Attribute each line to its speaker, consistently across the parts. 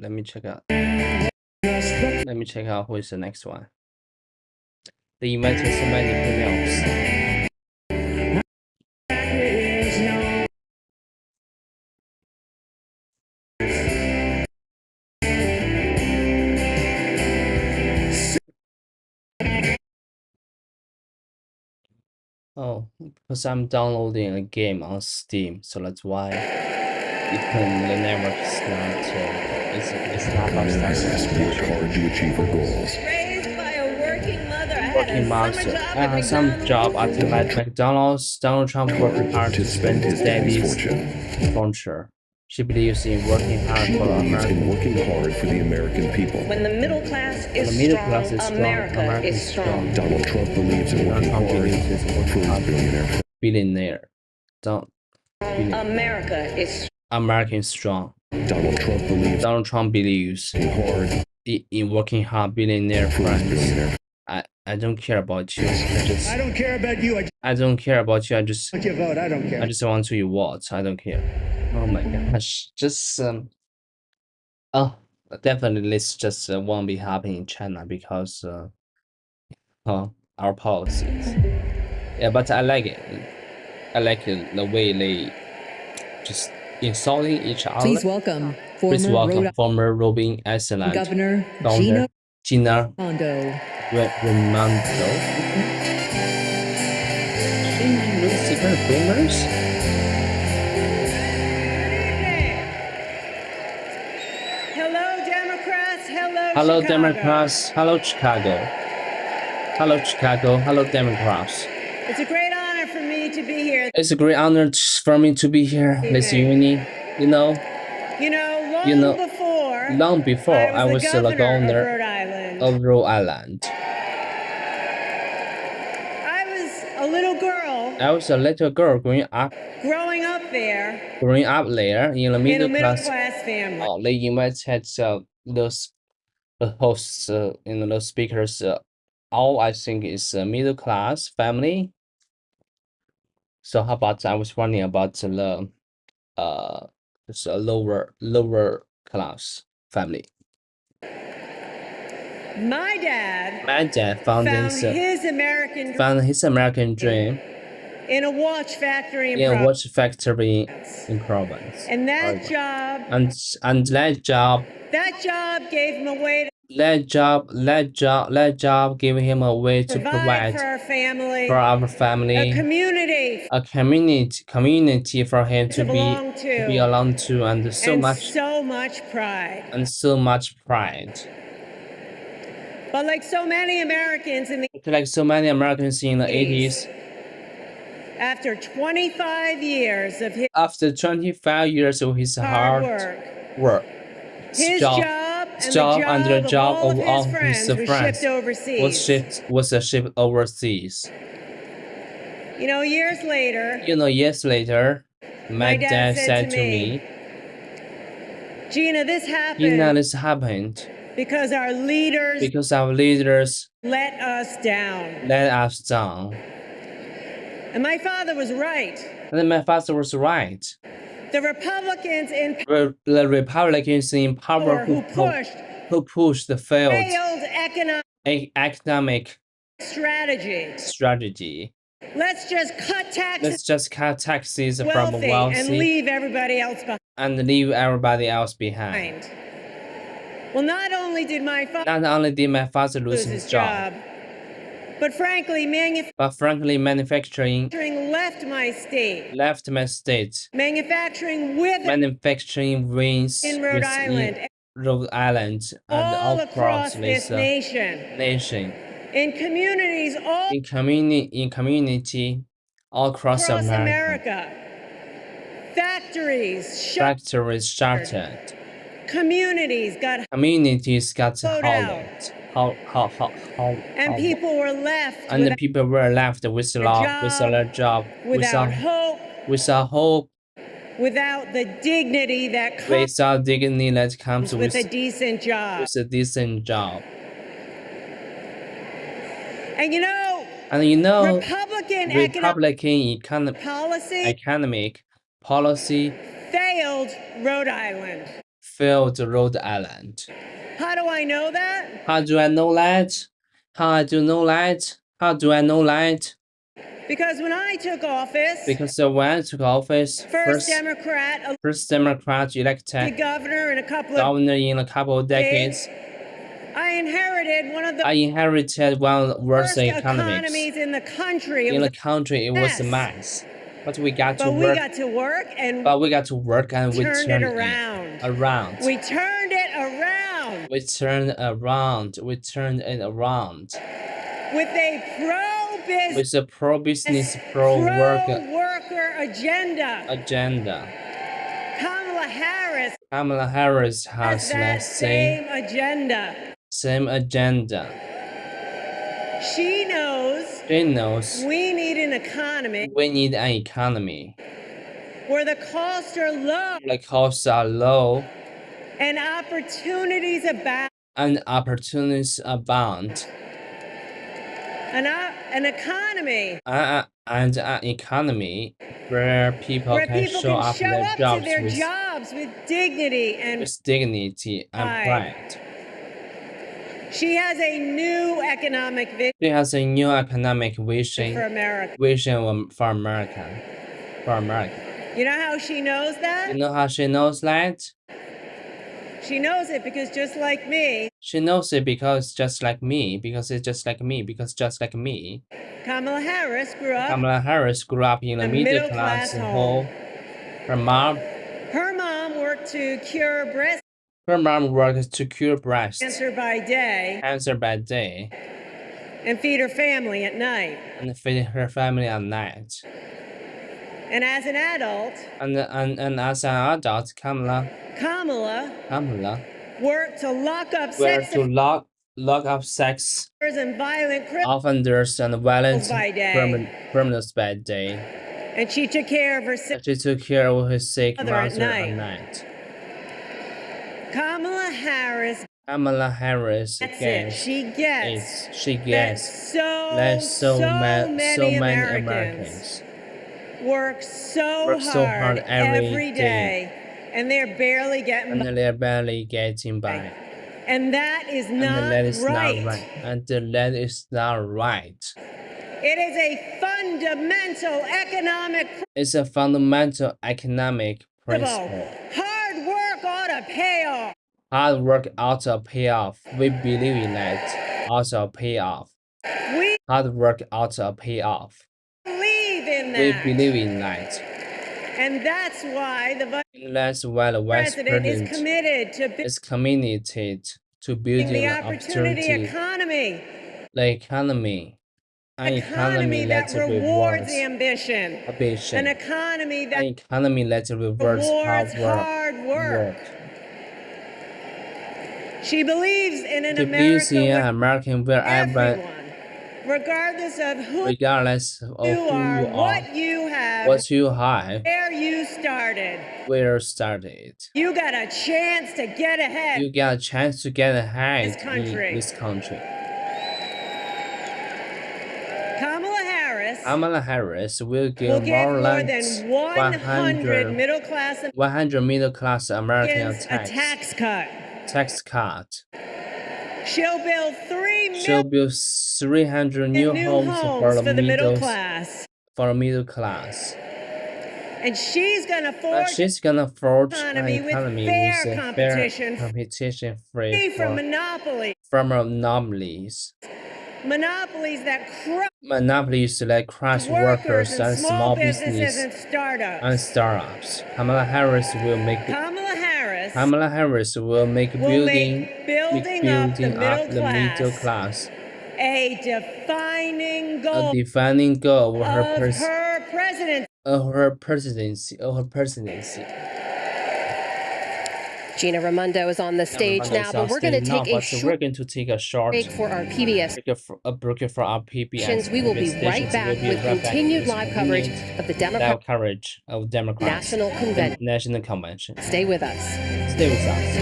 Speaker 1: Let me check out. Let me check out who is the next one. They invited so many females. Oh, because I'm downloading a game on Steam, so that's why the network is not it's not
Speaker 2: hard to achieve her goals.
Speaker 3: Raised by a working mother, I
Speaker 1: working master. I had some job at McDonald's. Donald Trump working hard to spend his daddy's fortune. She believes in working hard for America.
Speaker 2: In working hard for the American people.
Speaker 3: When the middle class is strong, America is strong.
Speaker 2: Donald Trump believes in working hard for his billionaire.
Speaker 1: Billionaire. America is strong. Donald Trump believes in working hard. Billionaire friends. I don't care about you.
Speaker 4: I don't care about you.
Speaker 1: I don't care about you. I just
Speaker 4: want your vote. I don't care.
Speaker 1: I just want to vote. I don't care. Oh my gosh. Just oh, definitely this just won't be happening in China because our policies. Yeah, but I like it. I like it, the way they just insulting each other.
Speaker 5: Please welcome
Speaker 1: former Robin Island
Speaker 5: Governor
Speaker 1: Gina
Speaker 5: Raimondo.
Speaker 1: Super boomers.
Speaker 3: Hello, Democrats.
Speaker 1: Hello, Democrats. Hello, Chicago. Hello, Chicago. Hello, Democrats.
Speaker 3: It's a great honor for me to be here.
Speaker 1: It's a great honor for me to be here, Miss Uni. Long before I was the governor of Rhode Island. I was a little girl growing up there in a middle class
Speaker 3: family.
Speaker 1: Oh, they invited those hosts, those speakers. All I think is a middle class family. So how about I was wondering about the just a lower class family.
Speaker 3: My dad
Speaker 1: found his American dream
Speaker 3: in a watch factory
Speaker 1: in Providence.
Speaker 3: And that job
Speaker 1: that job gave him a way to provide for our family, a community for him to belong to, and so much pride.
Speaker 3: But like so many Americans in the
Speaker 1: 80s,
Speaker 3: after 25 years of
Speaker 1: his hard work,
Speaker 3: his job and the job of all his friends
Speaker 1: was shipped overseas.
Speaker 3: Years
Speaker 1: later, my dad said to me,
Speaker 3: Gina, this
Speaker 1: happened
Speaker 3: because our leaders let us down. And my father was right. The
Speaker 1: Republicans in power who pushed the failed economic strategy.
Speaker 3: Let's just cut taxes
Speaker 1: from wealthy
Speaker 3: and leave
Speaker 1: everybody else behind.
Speaker 3: Well, not only did my
Speaker 1: father lose his job,
Speaker 3: but frankly,
Speaker 1: manufacturing
Speaker 3: left my state.
Speaker 1: Manufacturing wins
Speaker 3: in Rhode
Speaker 1: Island and all across this nation.
Speaker 3: In communities
Speaker 1: all across America.
Speaker 3: Factories
Speaker 1: started.
Speaker 3: Communities got
Speaker 1: hollowed.
Speaker 3: And people were left
Speaker 1: with a job,
Speaker 3: without hope, without the dignity that comes with a decent job. And
Speaker 1: Republican economic policy
Speaker 3: failed
Speaker 1: filled Rhode Island.
Speaker 3: How do I know that?
Speaker 1: How do I know that? How do I know that? How do I know that?
Speaker 3: Because when I took office,
Speaker 1: Because when I took office,
Speaker 3: first Democrat
Speaker 1: elected
Speaker 3: governor in a couple of
Speaker 1: governor in a couple of decades,
Speaker 3: I inherited one of the
Speaker 1: one of the worst
Speaker 3: worst
Speaker 1: economies
Speaker 3: economies in the country.
Speaker 1: in the country. It was a
Speaker 3: mess.
Speaker 1: mess, but we got to
Speaker 3: But we
Speaker 1: work.
Speaker 3: got to work and
Speaker 1: But we got to work and we
Speaker 3: turned
Speaker 1: turned
Speaker 3: it
Speaker 1: it
Speaker 3: around.
Speaker 1: around.
Speaker 3: We turned it around
Speaker 1: We turned around. We turned it around
Speaker 3: with a pro-business,
Speaker 1: with a pro-business, pro-worker
Speaker 3: pro-worker agenda. Kamala Harris
Speaker 1: has
Speaker 3: that
Speaker 1: the
Speaker 3: same agenda.
Speaker 1: same agenda.
Speaker 3: She knows
Speaker 1: She knows
Speaker 3: we need an economy
Speaker 1: we need an economy
Speaker 3: where the costs are low
Speaker 1: where the costs are low
Speaker 3: and opportunities abound.
Speaker 1: and opportunities abound.
Speaker 3: An economy
Speaker 1: And an economy where people
Speaker 3: where
Speaker 1: can
Speaker 3: people
Speaker 1: show
Speaker 3: can
Speaker 1: up
Speaker 3: show
Speaker 1: their
Speaker 3: up to
Speaker 1: jobs
Speaker 3: their
Speaker 1: with,
Speaker 3: jobs with dignity and
Speaker 1: with dignity and pride.
Speaker 3: she has a new economic vision
Speaker 1: She has a new economic
Speaker 3: for
Speaker 1: vision
Speaker 3: America.
Speaker 1: for America. For America.
Speaker 3: You know how she knows that?
Speaker 1: You know how she knows that?
Speaker 3: She knows it because just like me,
Speaker 1: She knows it because just like me, because it's just like me, because just like me.
Speaker 3: Kamala Harris grew up.
Speaker 1: Kamala Harris grew up in a middle class home. Her mom
Speaker 3: worked to cure breast cancer by day and feed her family at night.
Speaker 1: and feed her family at night.
Speaker 3: And as an adult,
Speaker 1: And as an adult, Kamala
Speaker 3: worked to lock up
Speaker 1: were
Speaker 3: sex
Speaker 1: to lock up sex
Speaker 3: offenders and violent
Speaker 1: offenders and violent
Speaker 3: by day.
Speaker 1: criminals by day.
Speaker 3: And she took care of her sick
Speaker 1: And she took care of her sick
Speaker 3: mother at
Speaker 1: mother at night.
Speaker 3: Kamala Harris,
Speaker 1: Kamala Harris
Speaker 3: that's it.
Speaker 1: gets
Speaker 3: She gets that so many Americans work so hard every day, and they're barely getting by.
Speaker 1: and they're barely getting by.
Speaker 3: And that is
Speaker 1: And
Speaker 3: not
Speaker 1: that is
Speaker 3: right.
Speaker 1: not right. And that is not right.
Speaker 3: It is a fundamental economic
Speaker 1: It's a fundamental economic
Speaker 3: principle.
Speaker 1: principle.
Speaker 3: Hard work ought to pay off.
Speaker 1: Hard work ought to pay off. We believe in that. Also pay off.
Speaker 3: We
Speaker 1: Hard work ought to pay off.
Speaker 3: believe in
Speaker 1: We
Speaker 3: that.
Speaker 1: believe in that.
Speaker 3: And that's why the vice
Speaker 1: And that's why the vice
Speaker 3: president is
Speaker 1: president
Speaker 3: committed to
Speaker 1: is committed to building
Speaker 3: the
Speaker 1: the
Speaker 3: opportunity economy.
Speaker 1: the economy. An economy that
Speaker 3: rewards ambition. An
Speaker 1: ambition.
Speaker 3: economy
Speaker 1: An
Speaker 3: that
Speaker 1: economy that rewards
Speaker 3: rewards
Speaker 1: hard
Speaker 3: hard
Speaker 1: work.
Speaker 3: work. She believes in an
Speaker 1: She believes in
Speaker 3: America
Speaker 1: an American where
Speaker 3: where
Speaker 1: everyone,
Speaker 3: everyone, regardless of who
Speaker 1: regardless of who
Speaker 3: you
Speaker 1: you
Speaker 3: are,
Speaker 1: are,
Speaker 3: what you have,
Speaker 1: what you have,
Speaker 3: where you started,
Speaker 1: where started,
Speaker 3: you got a chance to get ahead.
Speaker 1: you get a chance to get ahead
Speaker 3: This country.
Speaker 1: in this country.
Speaker 3: Kamala
Speaker 1: Harris will
Speaker 3: will
Speaker 1: give
Speaker 3: give
Speaker 1: more
Speaker 3: more
Speaker 1: than
Speaker 3: than 100 middle-class
Speaker 1: 100 middle-class Americans
Speaker 3: Americans a tax cut.
Speaker 1: tax cut.
Speaker 3: She'll build 3
Speaker 1: She'll
Speaker 3: million
Speaker 1: build 300 new homes
Speaker 3: for the middle class.
Speaker 1: For the middle class.
Speaker 3: And she's going to
Speaker 1: And
Speaker 3: forge
Speaker 1: she's gonna forge an
Speaker 3: economy with
Speaker 1: economy
Speaker 3: fair
Speaker 1: with a
Speaker 3: competition,
Speaker 1: fair competition free
Speaker 3: free from monopoly.
Speaker 1: from monopolies.
Speaker 3: Monopolies that crush
Speaker 1: Monopolies that crush
Speaker 3: workers
Speaker 1: workers
Speaker 3: and small businesses
Speaker 1: business
Speaker 3: and startups.
Speaker 1: and startups. Kamala Harris will make
Speaker 3: Will make building up the middle class a defining
Speaker 1: a
Speaker 3: goal
Speaker 1: defining goal of
Speaker 3: of her
Speaker 1: presidency.
Speaker 3: Gina Raimondo is on the stage now, but we're going to take a short
Speaker 1: break
Speaker 3: for our PBS.
Speaker 1: a break for our PBS.
Speaker 3: We will be right back with continued live coverage of the Democratic
Speaker 1: Democrats
Speaker 3: National
Speaker 1: Convention.
Speaker 3: Stay with us.
Speaker 1: Stay with us.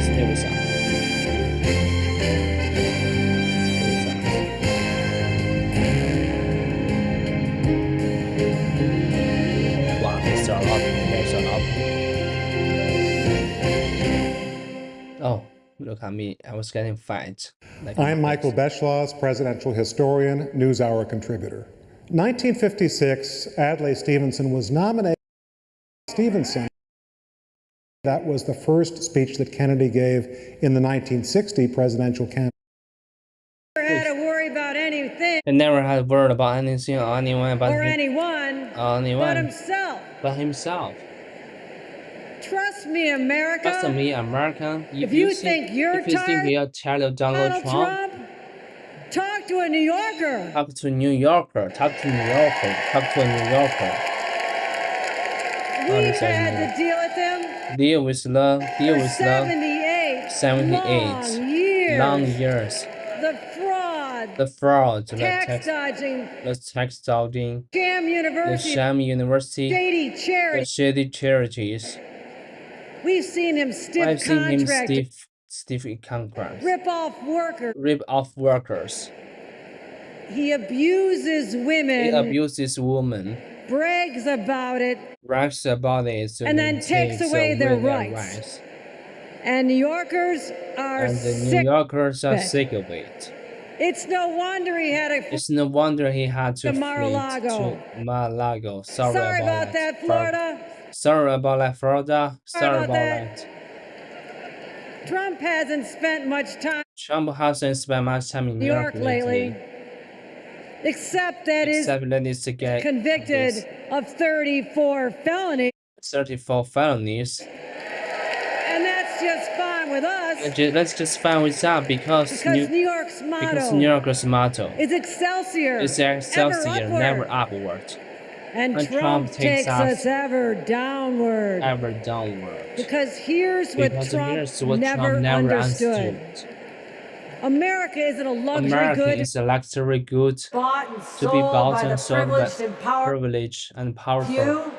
Speaker 1: Stay with us. Wow, there's a lot. Look at me, I was getting fat. Like
Speaker 5: I'm Michael Beschloss, presidential historian, NewsHour contributor. 1956, Adlai Stevenson was nominated. Stevenson. That was the first speech that Kennedy gave in the 1960 presidential campaign.
Speaker 3: Never had to worry about anything.
Speaker 1: He never had a word about anything or anyone but
Speaker 3: anyone but himself.
Speaker 1: But himself.
Speaker 3: Trust me, America.
Speaker 1: Trust me, America.
Speaker 3: If you think you're
Speaker 1: tired of Donald Trump,
Speaker 3: talk to a New Yorker.
Speaker 1: Talk to a New Yorker. Talk to a New Yorker. Talk to a New Yorker.
Speaker 3: We've had to deal with them.
Speaker 1: Deal with love. Deal with love.
Speaker 3: 78
Speaker 1: long years.
Speaker 3: The fraud.
Speaker 1: The
Speaker 3: tax dodging.
Speaker 1: The tax dodging.
Speaker 3: The
Speaker 1: sham university. The shady charities.
Speaker 3: We've seen him stiff contracts. Rip off workers. He abuses women. Brags about it.
Speaker 1: And
Speaker 3: then takes away their rights. And New Yorkers are sick of it. It's no wonder he had to Mar-a-Lago. Sorry about that, Florida.
Speaker 1: Sorry about that, Florida. Sorry about that.
Speaker 3: Trump hasn't spent much time
Speaker 1: in New York lately.
Speaker 3: Except that he's convicted of 34 felonies.
Speaker 1: 34 felonies.
Speaker 3: And that's just fine with us.
Speaker 1: That's just fine with that because New York's motto
Speaker 3: is Excelsior.
Speaker 1: Never upward.
Speaker 3: And Trump takes us ever downward. Because here's what Trump never understood. America isn't a luxury good
Speaker 1: to be bought and sold by the privileged and powerful.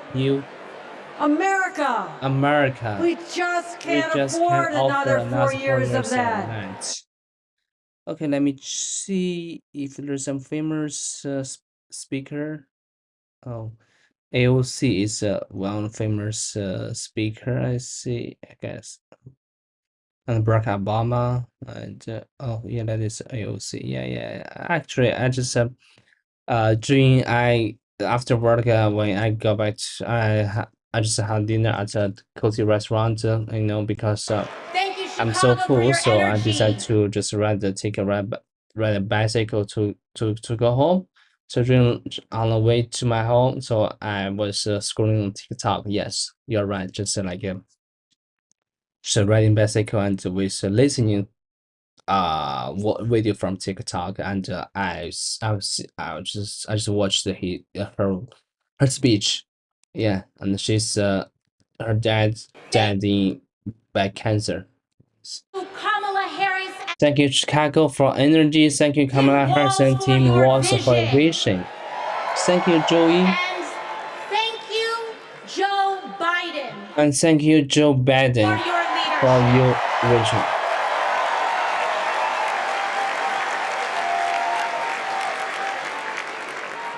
Speaker 1: America.
Speaker 3: We just can't afford another 4 years of that.
Speaker 1: Okay, let me see if there's some famous speaker. Oh, AOC is one famous speaker. I see, I guess. And Barack Obama and oh yeah, that is AOC. Yeah. Actually, I just after work when I go back, I just had dinner at a cozy restaurant. Because I'm so full, so I decided to just ride a bicycle to go home. So on the way to my home, so I was scrolling on TikTok. Yes, you're right. Just so riding bicycle and with listening what video from TikTok, and I just watched her speech. Yeah, and she's her dad in by cancer.
Speaker 6: Kamala Harris.
Speaker 1: Thank you, Chicago, for energy. Thank you, Kamala Harris and Team Walls for vision. Thank you, Joey.
Speaker 6: And thank you, Joe Biden.
Speaker 1: And thank you, Joe Biden, for your vision.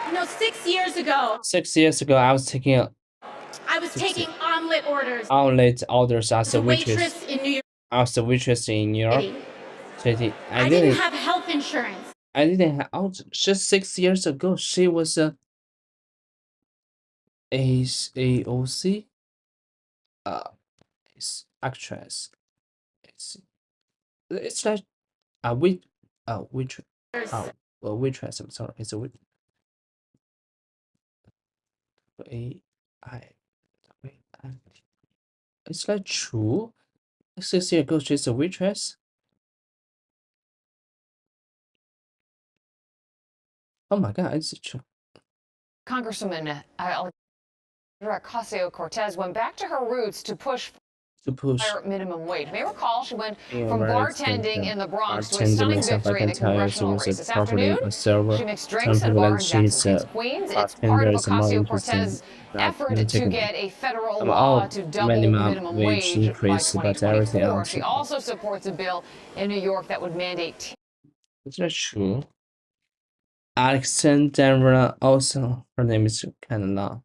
Speaker 6: You know, 6 years ago.
Speaker 1: 6 years ago, I was taking
Speaker 6: omelet orders
Speaker 1: as a waitress
Speaker 6: in New York.
Speaker 1: As a waitress in New York City.
Speaker 6: I didn't have health insurance.
Speaker 1: I didn't have. Oh, just 6 years ago, she was a AOC, actress. It's like a waitress. Waitress. I'm sorry. It's a waitress. It's like true. 6 years ago, she's a waitress. Oh my God, it's true.
Speaker 7: Congresswoman Ocasio-Cortez went back to her roots to push higher minimum wage. You may recall she went from bartending in the Bronx to a stunning victory in the congressional race this afternoon. She makes drinks at a bar in Jackson, Queens. It's part of Ocasio-Cortez's effort to get a federal law to double minimum wage by 2024. She also supports a bill in New York that would mandate.
Speaker 1: Is that true? Alexandra also, her name is Canada.